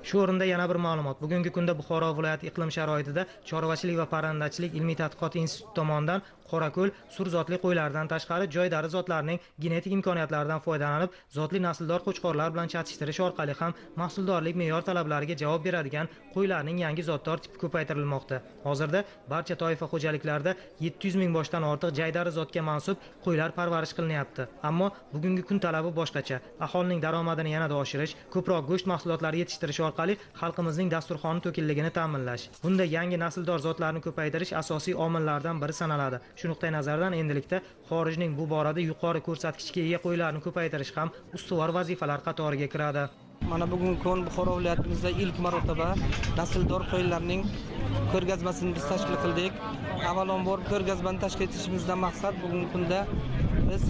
Shu o'rinda yana bir ma'lumot. Bugungi kunda Buxoro viloyati iqlim sharoitida Chorvachilik va parrandachilik ilmiy tadqiqot instituti tomonidan qorako'l, surzotli qo'ylardan tashqari joydari zotlarining genetik imkoniyatlaridan foydalanib, zotli nasldor qo'chqorlar bilan chatishtirish orqali ham mahsuldorlik me'yor talablariga javob beradigan qo'ylarning yangi zotdor tipi ko'paytirilmoqda. Hozirda barcha toifa xo'jaliklarida 700 ming boshdan ortiq jaydari zotga mansub qo'ylar parvarish qilinyapti. Ammo bugungi kun talabi boshqacha. Aholining daromadini yanada oshirish, ko'proq go'sht mahsulotlari yetishtirish orqali xalqimizning dasturxoni to'kinligini ta'minlash. Bunda yangi nasldor zotlarni ko'paytirish asosiy omillardan biri sanaladi. Shu nuqtai nazardan endilikda xorijning bu borada yuqori ko'rsatkichga ega qo'ylarni ko'paytirish ham ustuvor vazifalar qatoriga kiradi. Mana bugungi kun Buxoro viloyatimizda ilk marotaba nasldor qo'ylarning ko'rgazmasini biz tashkil qildik. Avvalambor ko'rgazmani tashkil etishimizdan maqsad bugungi kunda biz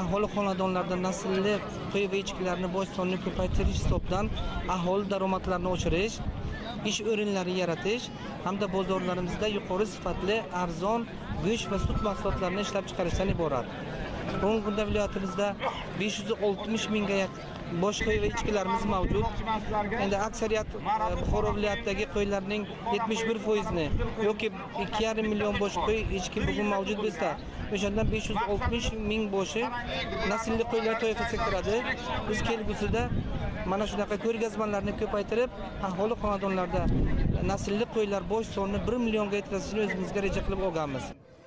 aholi xonadonlarda naslli qo'y va echkilarni boy sonini ko'paytirish hisobidan aholi daromadlarini oshirish, ish o'rinlari yaratish hamda bozorlarimizda yuqori sifatli arzon go'sht va sut mahsulotlarini ishlab chiqarishdan iborat. Bugungi kunda viloyatimizda 560 mingga yaqin bosh qo'y va echkilarimiz mavjud. Endi aksariyat Buxoro viloyatidagi qo'ylarning 71%ni yoki 2,5 million bosh qo'y echki bugun mavjud bo'lsa, o'shandan 560 ming boshi naslli qo'ylar toifasiga kiradi. Biz kelgusida mana shunaqa ko'rgazmalarni ko'paytirib, aholi xonadonlarda naslli qo'ylar bosh sonini 1 millionga yetkazishni o'zimizga reja qilib olganmiz.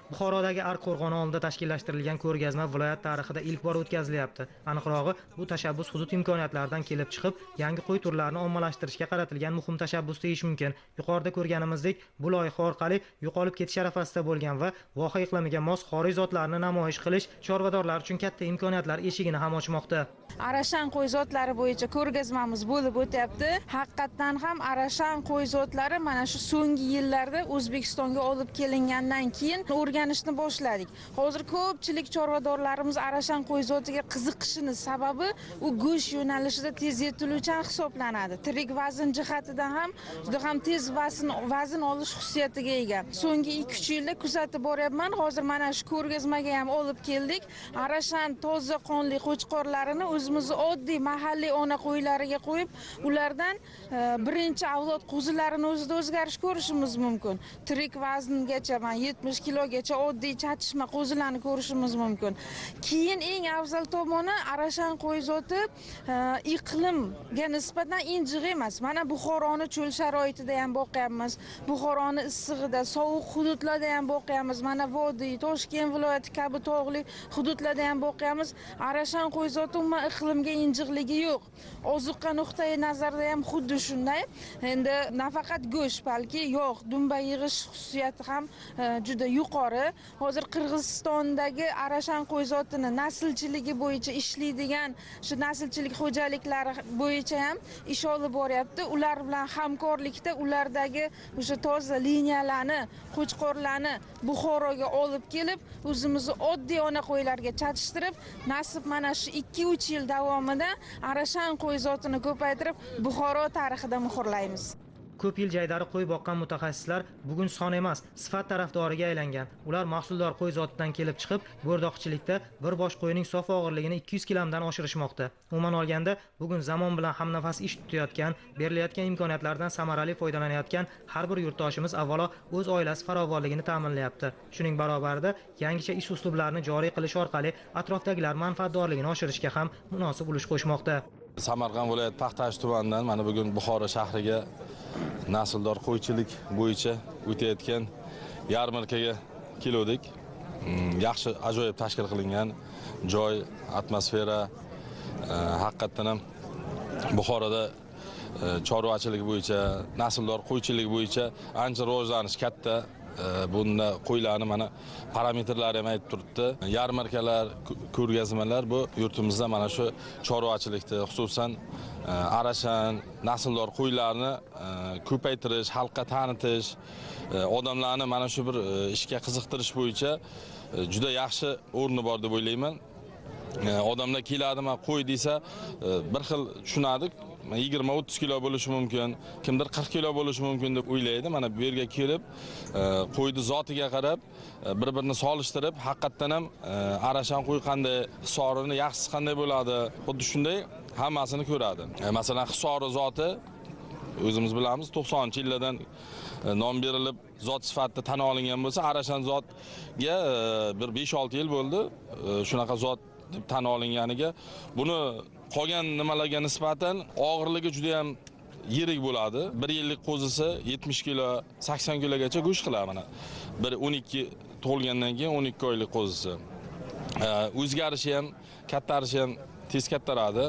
Buxorodagi Arqo'rg'on oldida tashkillashtirilgan ko'rgazma viloyat tarixida ilk bor o'tkazilyapti. Aniqrog'i, bu tashabbus hudud imkoniyatlaridan kelib chiqib, yangi qo'y turlarini ommalashtirishga qaratilgan muhim tashabbus deyish mumkin. Yuqorida ko'rganimizdek, bu loyiha orqali yo'qolib ketish arafasida bo'lgan va voha iqlimiga mos xorij zotlarini namoyish qilish chorvadorlar uchun katta imkoniyatlar eshigini ham ochmoqda. Arashan qo'y zotlari bo'yicha ko'rgazmamiz bo'lib o'tyapti. Haqiqatan ham Arashan qo'y zotlari mana shu so'nggi yillarda O'zbekistonga olib kelingandan keyin o'rganishni boshladik. Hozir ko'pchilik chorvadorlarimiz Arashan qo'y zotiga qiziqishini sababi u go'sht yo'nalishida tez yetiluvchan hisoblanadi. Tirik vazn jihatidan ham juda ham tez vazn olish xususiyatiga ega. So'nggi 2-3 yilda kuzatib boryapman. Hozir mana shu ko'rgazmaga ham olib keldik. Arashan toza qonli qo'chqorlarini o'zimiz oddiy mahalliy ona qo'ylariga qo'yib, ulardan birinchi avlod qo'zilarini o'zida o'zgarish ko'rishimiz mumkin. Tirik vazngacha 70 kilogacha oddiy chatishma qo'zilarni ko'rishimiz mumkin. Keyin eng afzal tomoni Arashan qo'y zoti iqlimga nisbatan injiq emas. Mana Buxoroni cho'l sharoitida ham boqyapmiz. Buxoroni issig'ida, sovuq hududlarda ham boqyapmiz. Mana Vodiy, Toshkent viloyati kabi tog'li hududlarda ham boqyapmiz. Arashan qo'y zoti umuman iqlimga injiqligi yo'q. Ozuqa nuqtai nazarida ham xuddi shunday. Endi nafaqat go'sht, balki yog', dumba yig'ish xususiyati ham juda yuqori. Hozir Qirg'izistondagi Arashan qo'y zotini naslchiligi bo'yicha ishlaydigan shu naslchilik xo'jaliklari bo'yicha ham ish olib boryapti. Ular bilan hamkorlikda ulardagi o'sha toza liniyalarni, qo'chqorlarni Buxoroga olib kelib, o'zimizni oddiy ona qo'ylarga chatishtirib, nasib mana shu 2-3 yil davomida Arashan qo'y zotini ko'paytirib, Buxoro tarixida muhrlaymiz. Ko'p yil jaydari qo'y boqqan mutaxassislar bugun son emas, sifat tarafdoriga aylangan. Ular mahsuldor qo'y zotidan kelib chiqib, bo'rdoqchilikda bir bosh qo'yning sof og'irligini 200 kilogramdan oshirishmoqda. Umuman olganda, bugun zamon bilan hamnafas ish tutayotgan, berilayotgan imkoniyatlardan samarali foydalanayotgan har bir yurtdoshimiz avvalo o'z oilasi farovonligini ta'minlayapti. Shuning barobarida yangicha ish uslublarini joriy qilish orqali atrofdagilar manfaatdorligini oshirishga ham munosib ulush qo'shmoqda. Samarqand viloyat Paxtash tumanidan mana bugun Buxoro shahriga nasldor qo'ychilik bo'yicha o'tayotgan yarmarkaga keldik. Yaxshi, ajoyib tashkil qilingan joy, atmosfera, haqiqatan ham Buxoroda chorvachilik bo'yicha, nasldor qo'ychilik bo'yicha ancha rivojlanish katta. Bunda qo'ylarni mana parametrlari ham aytib turibdi. Yarmarkalar, ko'rgazmalar bu yurtimizda mana shu chorvachilikda, xususan Arashan, nasldor qo'ylarni ko'paytirish, xalqqa tanitish, odamlarni mana shu bir ishga qiziqtirish bo'yicha juda yaxshi o'rni bor deb o'ylayman. Odamlar keladi, men qo'y desa bir xil tushunadi. 20-30 kilo bo'lishi mumkin, kimdir 40 kilo bo'lishi mumkin deb o'ylaydi. Mana bu yerga kelib, qo'yni zotiga qarab, bir-birini solishtirib, haqiqatan ham Arashan qo'y qanday, hisorini yaxshisi qanday bo'ladi, xuddi shunday hammasini ko'radi. Masalan, hisori zoti o'zimiz bilamiz 90-yillardan nom berilib zot sifatida tan olingan bo'lsa, Arashan zotga bir 5-6 yil bo'ldi shunaqa zot deb tan olinganiga. Buni qolgan nimalarga nisbatan og'irligi juda ham yirik bo'ladi. 1 yillik qo'zisi 70 kilo, 80 kilogacha go'sht qiladi mana. Bir 12 tug'ilgandan keyin 12 oylik qo'zisi. O'zgarishi ham, kattarishi ham tez kattaradi.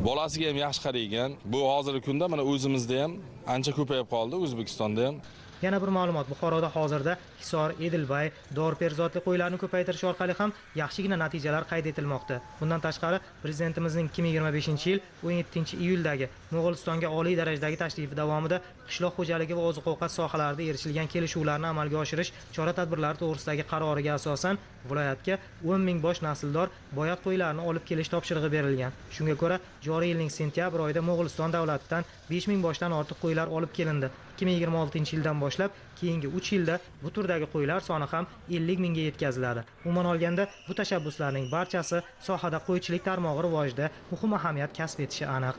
Bolasiga ham yaxshi qaraygan. Bu hozirgi kunda mana o'zimizda ham ancha ko'payib qoldi, O'zbekistonda ham. Yana bir ma'lumot, Buxoroda hozirda Hisor, Edilbay, Dorper zotli qo'ylarni ko'paytirish orqali ham yaxshigina natijalar qayd etilmoqda. Bundan tashqari, prezidentimizning 2025-yil 17-iyuldagi Mo'g'ulistonga oliy darajadagi tashrifi davomida qishloq xo'jaligi va oziq-ovqat sohalarida erishilgan kelishuvlarni amalga oshirish chora-tadbirlari to'g'risidagi qaroriga asosan viloyatga 10 ming bosh nasldor boyat qo'ylarni olib kelish topshirig'i berilgan. Shunga ko'ra, joriy yilning sentyabr oyida Mo'g'uliston davlatidan 5 ming boshdan ortiq qo'ylar olib kelindi. 2026-yildan boshlab keyingi 3 yilda bu turdagi qo'ylar soni ham 50 mingga yetkaziladi. Umuman olganda, bu tashabbuslarning barchasi sohada qo'ychilik tarmog'i rivojida muhim ahamiyat kasb etishi aniq.